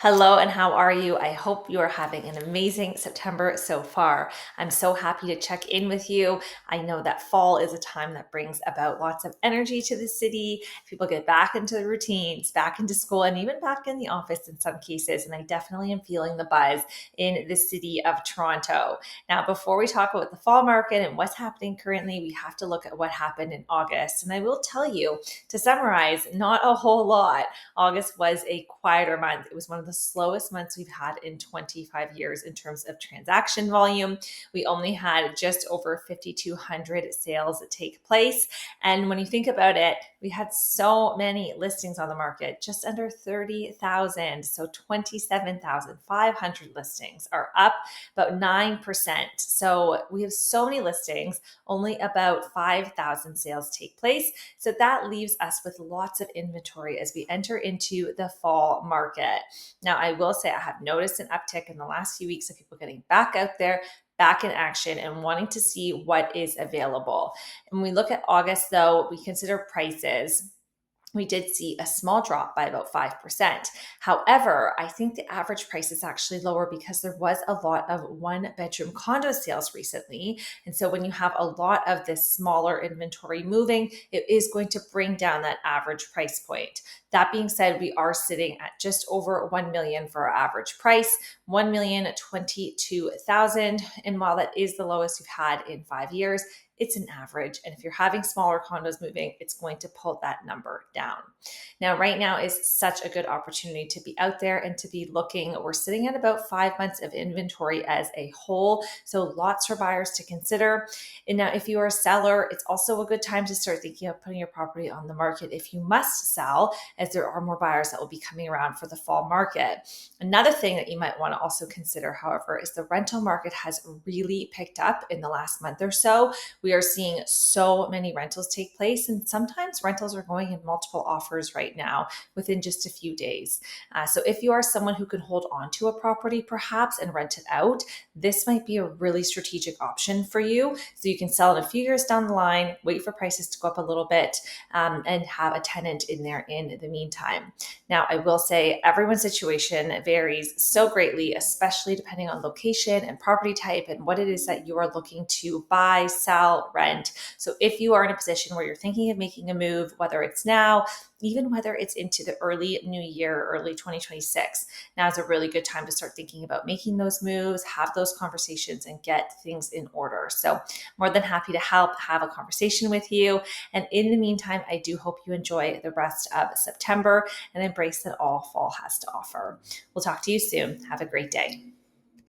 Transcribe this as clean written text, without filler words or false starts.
Hello, and how are you? I hope you are having an amazing September so far. I'm so happy to check in with you. I know that fall is a time that brings about lots of energy to the city. People get back into the routines, back into school, and even back in the office in some cases. And I definitely am feeling the buzz in the city of Toronto. Now, before we talk about the fall market and what's happening currently, we have to look at what happened in August. And I will tell you, to summarize, not a whole lot. August was a quieter month. It was one of the slowest months we've had in 25 years in terms of transaction volume. We only had just over 5,200 sales take place. And when you think about it, we had so many listings on the market, just under 30,000. So 27,500 listings are up about 9%. So we have so many listings, only about 5,000 sales take place. So that leaves us with lots of inventory as we enter into the fall market. Now, I will say I have noticed an uptick in the last few weeks of people getting back out there, back in action, and wanting to see what is available. And when we look at August, though, we consider prices. We did see a small drop by about 5%. However, I think the average price is actually lower because there was a lot of one bedroom condo sales recently. And so when you have a lot of this smaller inventory moving, it is going to bring down that average price point. That being said, we are sitting at just over 1 million for our average price, 1,022,000. And while that is the lowest we've had in 5 years, it's an average. And if you're having smaller condos moving, it's going to pull that number down. Now, right now is such a good opportunity to be out there and to be looking. We're sitting at about 5 months of inventory as a whole. So lots for buyers to consider. And now if you are a seller, it's also a good time to start thinking of putting your property on the market if you must sell, as there are more buyers that will be coming around for the fall market. Another thing that you might want to also consider, however, is the rental market has really picked up in the last month or so. We are seeing so many rentals take place, and sometimes rentals are going in multiple offers right now within just a few days. So if you are someone who can hold on to a property perhaps and rent it out, this might be a really strategic option for you. So you can sell in a few years down the line, wait for prices to go up a little bit, and have a tenant in there in the meantime. Now, I will say everyone's situation varies so greatly, especially depending on location and property type and what it is that you are looking to buy, sell, rent. So if you are in a position where you're thinking of making a move, whether it's now, even whether it's into the early new year, early 2026, now is a really good time to start thinking about making those moves, have those conversations, and get things in order. So more than happy to help have a conversation with you. And in the meantime, I do hope you enjoy the rest of September and embrace that all fall has to offer. We'll talk to you soon. Have a great day.